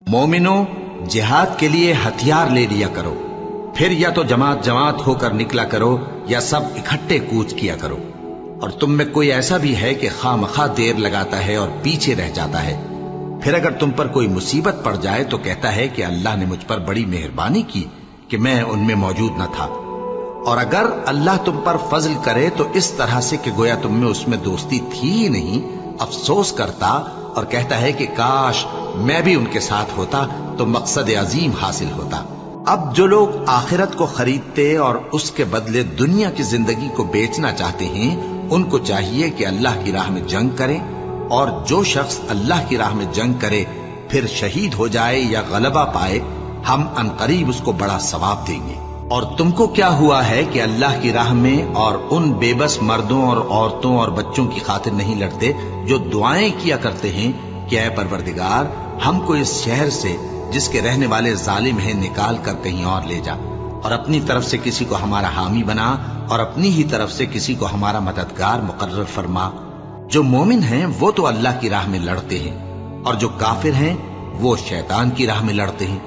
مومنو، جہاد کے لیے ہتھیار لے لیا کرو، پھر یا تو جماعت جماعت ہو کر نکلا کرو یا سب اکٹھے کوچ کیا کرو۔ اور تم میں کوئی ایسا بھی ہے کہ خواہ مخواہ دیر لگاتا ہے اور پیچھے رہ جاتا ہے، پھر اگر تم پر کوئی مصیبت پڑ جائے تو کہتا ہے کہ اللہ نے مجھ پر بڑی مہربانی کی کہ میں ان میں موجود نہ تھا۔ اور اگر اللہ تم پر فضل کرے تو اس طرح سے کہ گویا تم میں اس میں دوستی تھی ہی نہیں، افسوس کرتا اور کہتا ہے کہ کاش میں بھی ان کے ساتھ ہوتا تو مقصد عظیم حاصل ہوتا۔ اب جو لوگ آخرت کو خریدتے اور اس کے بدلے دنیا کی زندگی کو بیچنا چاہتے ہیں، ان کو چاہیے کہ اللہ کی راہ میں جنگ کریں، اور جو شخص اللہ کی راہ میں جنگ کرے پھر شہید ہو جائے یا غلبہ پائے، ہم عنقریب اس کو بڑا ثواب دیں گے۔ اور تم کو کیا ہوا ہے کہ اللہ کی راہ میں اور ان بے بس مردوں اور عورتوں اور بچوں کی خاطر نہیں لڑتے جو دعائیں کیا کرتے ہیں کہ اے پروردگار، ہم کو اس شہر سے جس کے رہنے والے ظالم ہیں نکال کر کہیں اور لے جا، اور اپنی طرف سے کسی کو ہمارا حامی بنا اور اپنی ہی طرف سے کسی کو ہمارا مددگار مقرر فرما۔ جو مومن ہیں وہ تو اللہ کی راہ میں لڑتے ہیں، اور جو کافر ہیں وہ شیطان کی راہ میں لڑتے ہیں،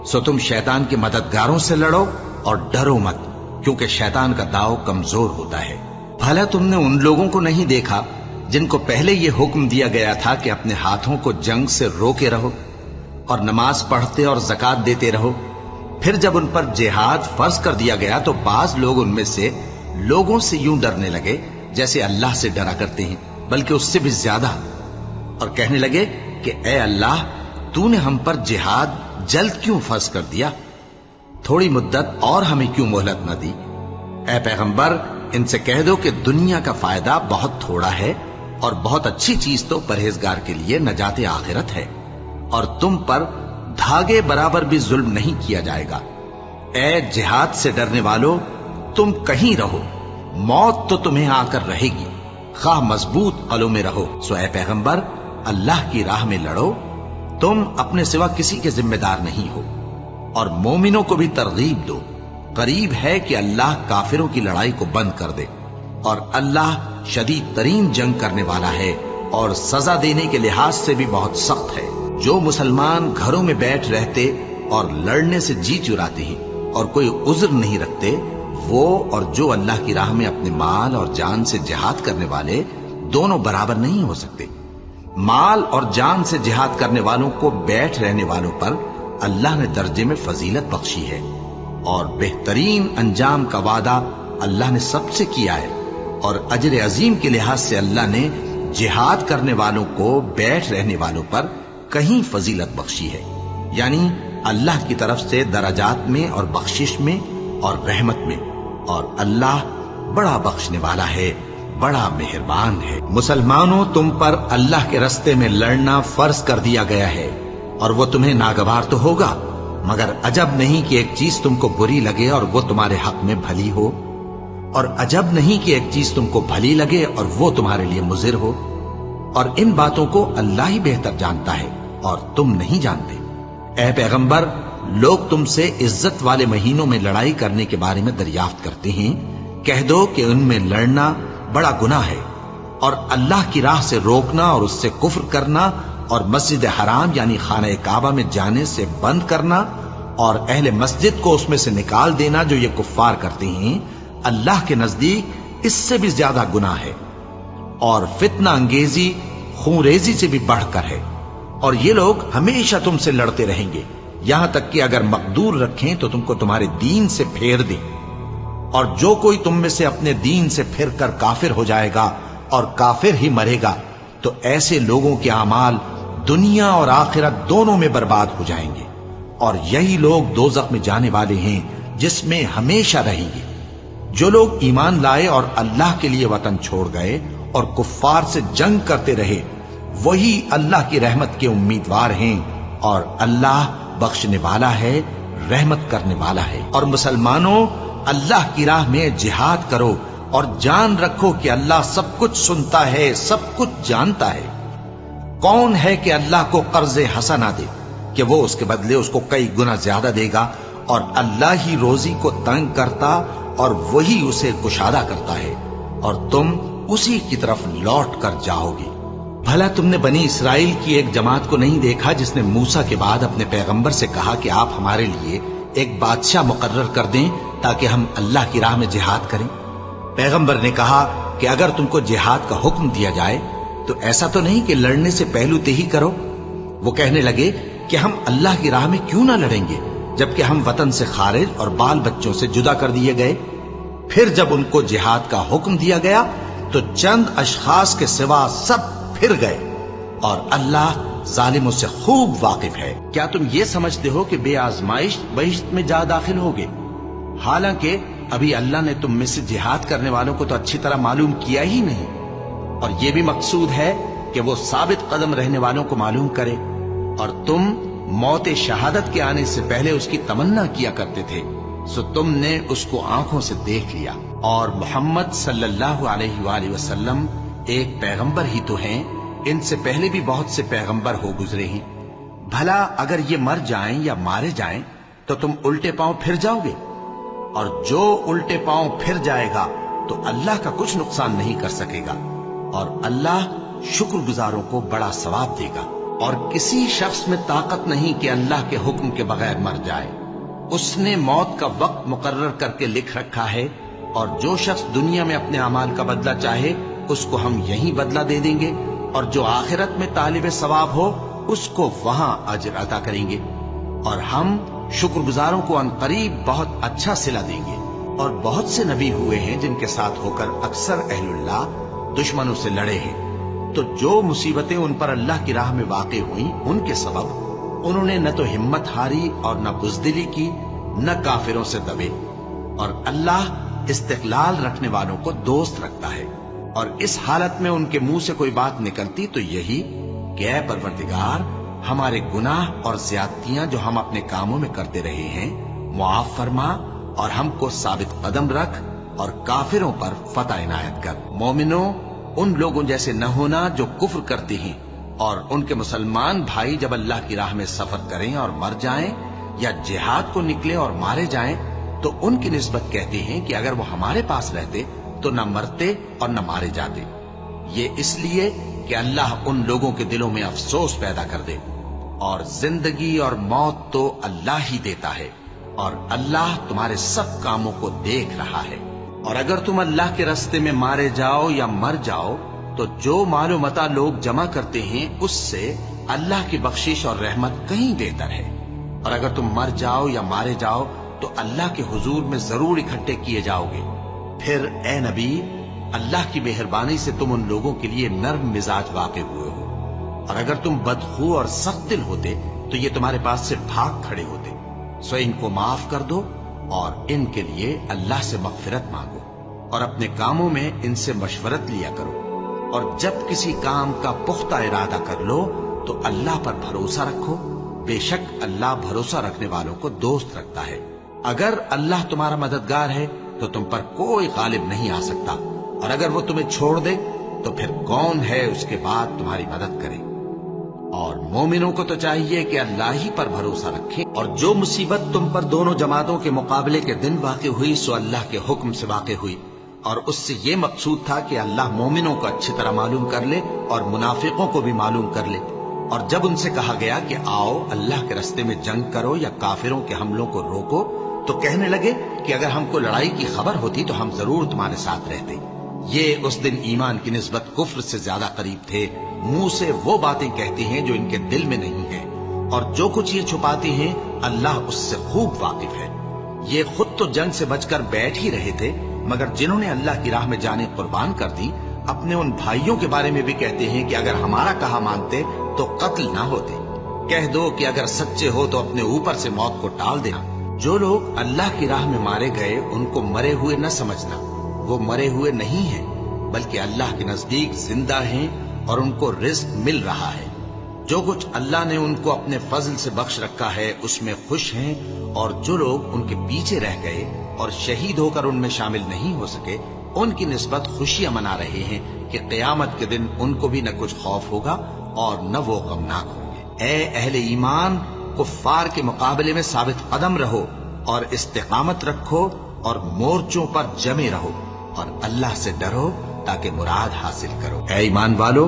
سو تم شیطان کے مددگاروں سے لڑو اور ڈرو مت، کیونکہ شیطان کا داؤ کمزور ہوتا ہے۔ بھلا تم نے ان لوگوں کو نہیں دیکھا جن کو پہلے یہ حکم دیا گیا تھا کہ اپنے ہاتھوں کو جنگ سے روکے رہو اور نماز پڑھتے اور زکوٰۃ دیتے رہو؟ پھر جب ان پر جہاد فرض کر دیا گیا تو بعض لوگ ان میں سے لوگوں سے یوں ڈرنے لگے جیسے اللہ سے ڈرا کرتے ہیں، بلکہ اس سے بھی زیادہ، اور کہنے لگے کہ اے اللہ، تو نے ہم پر جہاد جلد کیوں فرض کر دیا؟ تھوڑی مدت اور ہمیں کیوں مہلت نہ دی؟ اے پیغمبر، ان سے کہہ دو کہ دنیا کا فائدہ بہت تھوڑا ہے، اور بہت اچھی چیز تو پرہیزگار کے لیے نجات آخرت ہے، اور تم پر دھاگے برابر بھی ظلم نہیں کیا جائے گا۔ اے جہاد سے ڈرنے والو، تم کہیں رہو، موت تو تمہیں آ کر رہے گی، خواہ مضبوط قلعوں میں رہو۔ سو اے پیغمبر، اللہ کی راہ میں لڑو، تم اپنے سوا کسی کے ذمہ دار نہیں ہو، اور مومنوں کو بھی ترغیب دو۔ قریب ہے کہ اللہ کافروں کی لڑائی کو بند کر دے، اور اللہ شدید ترین جنگ کرنے والا ہے اور سزا دینے کے لحاظ سے بھی بہت سخت ہے۔ جو مسلمان گھروں میں بیٹھ رہتے اور لڑنے سے جی چراتے ہیں اور کوئی عذر نہیں رکھتے، وہ اور جو اللہ کی راہ میں اپنے مال اور جان سے جہاد کرنے والے دونوں برابر نہیں ہو سکتے۔ مال اور جان سے جہاد کرنے والوں کو بیٹھ رہنے والوں پر اللہ نے درجے میں فضیلت بخشی ہے، اور بہترین انجام کا وعدہ اللہ نے سب سے کیا ہے، اور اجر عظیم کے لحاظ سے اللہ نے جہاد کرنے والوں کو بیٹھ رہنے والوں پر کہیں فضیلت بخشی ہے، یعنی اللہ کی طرف سے درجات میں اور بخشش میں اور رحمت میں، اور اللہ بڑا بخشنے والا ہے، بڑا مہربان ہے۔ مسلمانوں، تم پر اللہ کے رستے میں لڑنا فرض کر دیا گیا ہے، اور وہ تمہیں ناگوار تو ہوگا، مگر عجب نہیں کہ ایک چیز تم کو بری لگے اور وہ تمہارے حق میں بھلی ہو، اور عجب نہیں کہ ایک چیز تم کو بھلی لگے اور وہ تمہارے لیے مضر ہو، اور ان باتوں کو اللہ ہی بہتر جانتا ہے اور تم نہیں جانتے۔ اے پیغمبر، لوگ تم سے عزت والے مہینوں میں لڑائی کرنے کے بارے میں دریافت کرتے ہیں، کہہ دو کہ ان میں لڑنا بڑا گناہ ہے، اور اللہ کی راہ سے روکنا اور اس سے کفر کرنا اور مسجد حرام یعنی خانہ کعبہ میں جانے سے بند کرنا اور اہل مسجد کو اس میں سے نکال دینا جو یہ کفار کرتے ہیں، اللہ کے نزدیک اس سے بھی زیادہ گناہ ہے، اور فتنہ انگیزی خونریزی سے بھی بڑھ کر ہے۔ اور یہ لوگ ہمیشہ تم سے لڑتے رہیں گے، یہاں تک کہ اگر مقدور رکھیں تو تم کو تمہارے دین سے پھیر دیں، اور جو کوئی تم میں سے اپنے دین سے پھر کر کافر ہو جائے گا اور کافر ہی مرے گا تو ایسے لوگوں کے اعمال دنیا اور آخرت دونوں میں برباد ہو جائیں گے، اور یہی لوگ دوزخ میں جانے والے ہیں جس میں ہمیشہ رہیں گے۔ جو لوگ ایمان لائے اور اللہ کے لیے وطن چھوڑ گئے اور کفار سے جنگ کرتے رہے، وہی اللہ کی رحمت کے امیدوار ہیں، اور اللہ بخشنے والا ہے، رحمت کرنے والا ہے۔ اور مسلمانوں، اللہ کی راہ میں جہاد کرو اور جان رکھو کہ اللہ سب کچھ سنتا ہے، سب کچھ جانتا ہے۔ کون ہے کہ اللہ کو قرض حسنہ دے کہ وہ اس کے بدلے اس کو کئی گنا زیادہ دے گا، اور اللہ ہی روزی کو تنگ کرتا اور وہی اسے کشادہ کرتا ہے، اور تم اسی کی طرف لوٹ کر جاؤ گے۔ بھلا تم نے بنی اسرائیل کی ایک جماعت کو نہیں دیکھا جس نے موسیٰ کے بعد اپنے پیغمبر سے کہا کہ آپ ہمارے لیے ایک بادشاہ مقرر کر دیں تاکہ ہم اللہ کی راہ میں جہاد کریں؟ پیغمبر نے کہا کہ اگر تم کو جہاد کا حکم دیا جائے تو ایسا تو نہیں کہ لڑنے سے پہلو تہی کرو۔ وہ کہنے لگے کہ ہم اللہ کی راہ میں کیوں نہ لڑیں گے جبکہ ہم وطن سے خارج اور بال بچوں سے جدا کر دیے گئے۔ پھر جب ان کو جہاد کا حکم دیا گیا تو چند اشخاص کے سوا سب پھر گئے، اور اللہ ظالموں سے خوب واقف ہے۔ کیا تم یہ سمجھتے ہو کہ بے آزمائش بہشت میں جا داخل ہوگے؟ حالانکہ ابھی اللہ نے تم میں سے جہاد کرنے والوں کو تو اچھی طرح معلوم کیا ہی نہیں، اور یہ بھی مقصود ہے کہ وہ ثابت قدم رہنے والوں کو معلوم کرے، اور تم موت شہادت کے آنے سے پہلے اس کی تمنا کیا کرتے تھے، سو تم نے اس کو آنکھوں سے دیکھ لیا۔ اور محمد صلی اللہ علیہ وآلہ وسلم ایک پیغمبر ہی تو ہیں، ان سے پہلے بھی بہت سے پیغمبر ہو گزرے ہیں۔ بھلا اگر یہ مر جائیں یا مارے جائیں تو تم الٹے پاؤں پھر جاؤ گے؟ اور جو الٹے پاؤں پھر جائے گا تو اللہ کا کچھ نقصان نہیں کر سکے گا، اور اللہ شکر گزاروں کو بڑا ثواب دے گا۔ اور کسی شخص میں طاقت نہیں کہ اللہ کے حکم کے بغیر مر جائے، اس نے موت کا وقت مقرر کر کے لکھ رکھا ہے، اور جو شخص دنیا میں اپنے اعمال کا بدلہ چاہے اس کو ہم یہیں بدلہ دے دیں گے، اور جو آخرت میں طالب ثواب ہو اس کو وہاں اجر عطا کریں گے، اور ہم شکر گزاروں کو عنقریب بہت اچھا صلہ دیں گے۔ اور بہت سے نبی ہوئے ہیں جن کے ساتھ ہو کر اکثر اہل اللہ دشمنوں سے لڑے ہیں، تو جو مصیبتیں ان پر اللہ کی راہ میں واقع ہوئیں ان کے سبب انہوں نے نہ تو ہمت ہاری اور نہ بزدلی کی، نہ کافروں سے دبے، اور اللہ استقلال رکھنے والوں کو دوست رکھتا ہے۔ اور اس حالت میں ان کے منہ سے کوئی بات نکلتی تو یہی کہ اے پروردگار، ہمارے گناہ اور زیادتیاں جو ہم اپنے کاموں میں کرتے رہے ہیں معاف فرما، اور ہم کو ثابت قدم رکھ، اور کافروں پر فتح عنایت کر۔ مومنوں، ان لوگوں جیسے نہ ہونا جو کفر کرتے ہیں، اور ان کے مسلمان بھائی جب اللہ کی راہ میں سفر کریں اور مر جائیں، یا جہاد کو نکلے اور مارے جائیں، تو ان کی نسبت کہتے ہیں کہ اگر وہ ہمارے پاس رہتے تو نہ مرتے اور نہ مارے جاتے۔ یہ اس لیے کہ اللہ ان لوگوں کے دلوں میں افسوس پیدا کر دے، اور زندگی اور موت تو اللہ ہی دیتا ہے، اور اللہ تمہارے سب کاموں کو دیکھ رہا ہے۔ اور اگر تم اللہ کے راستے میں مارے جاؤ یا مر جاؤ تو جو مال و متاع لوگ جمع کرتے ہیں اس سے اللہ کی بخشش اور رحمت کہیں بہتر ہے، اور اگر تم مر جاؤ یا مارے جاؤ تو اللہ کے حضور میں ضرور اکٹھے کیے جاؤ گے۔ پھر اے نبی، اللہ کی مہربانی سے تم ان لوگوں کے لیے نرم مزاج واقع ہوئے ہو، اور اگر تم بدخو اور سخت دل ہوتے تو یہ تمہارے پاس سے بھاگ کھڑے ہوتے، سو ان کو معاف کر دو اور ان کے لیے اللہ سے مغفرت مانگو، اور اپنے کاموں میں ان سے مشورت لیا کرو، اور جب کسی کام کا پختہ ارادہ کر لو تو اللہ پر بھروسہ رکھو، بے شک اللہ بھروسہ رکھنے والوں کو دوست رکھتا ہے۔ اگر اللہ تمہارا مددگار ہے تو تم پر کوئی غالب نہیں آ سکتا، اور اگر وہ تمہیں چھوڑ دے تو پھر کون ہے اس کے بعد تمہاری مدد کرے۔ اور مومنوں کو تو چاہیے کہ اللہ ہی پر بھروسہ رکھیں، اور جو مصیبت تم پر دونوں جماعتوں کے مقابلے کے دن واقع ہوئی سو اللہ کے حکم سے واقع ہوئی، اور اس سے یہ مقصود تھا کہ اللہ مومنوں کو اچھی طرح معلوم کر لے اور منافقوں کو بھی معلوم کر لے۔ اور جب ان سے کہا گیا کہ آؤ اللہ کے راستے میں جنگ کرو یا کافروں کے حملوں کو روکو، تو کہنے لگے کہ اگر ہم کو لڑائی کی خبر ہوتی تو ہم ضرور تمہارے ساتھ رہتے۔ یہ اس دن ایمان کی نسبت کفر سے زیادہ قریب تھے، منہ سے وہ باتیں کہتے ہیں جو ان کے دل میں نہیں ہیں، اور جو کچھ یہ چھپاتے ہیں اللہ اس سے خوب واقف ہے۔ یہ خود تو جنگ سے بچ کر بیٹھ ہی رہے تھے، مگر جنہوں نے اللہ کی راہ میں جانیں قربان کر دی اپنے ان بھائیوں کے بارے میں بھی کہتے ہیں کہ اگر ہمارا کہا مانتے تو قتل نہ ہوتے۔ کہہ دو کہ اگر سچے ہو تو اپنے اوپر سے موت کو ٹال دینا۔ جو لوگ اللہ کی راہ میں مارے گئے ان کو مرے ہوئے نہ سمجھنا، وہ مرے ہوئے نہیں ہیں بلکہ اللہ کے نزدیک زندہ ہیں اور ان کو رزق مل رہا ہے۔ جو کچھ اللہ نے ان کو اپنے فضل سے بخش رکھا ہے اس میں خوش ہیں، اور جو لوگ ان کے پیچھے رہ گئے اور شہید ہو کر ان میں شامل نہیں ہو سکے ان کی نسبت خوشیاں منا رہے ہیں کہ قیامت کے دن ان کو بھی نہ کچھ خوف ہوگا اور نہ وہ غمناک ہوں گے۔ اے اہل ایمان، کفار کے مقابلے میں ثابت قدم رہو اور استقامت رکھو اور مورچوں پر جمے رہو، اور اللہ سے ڈرو تاکہ مراد حاصل کرو۔ اے ایمان والو،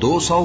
200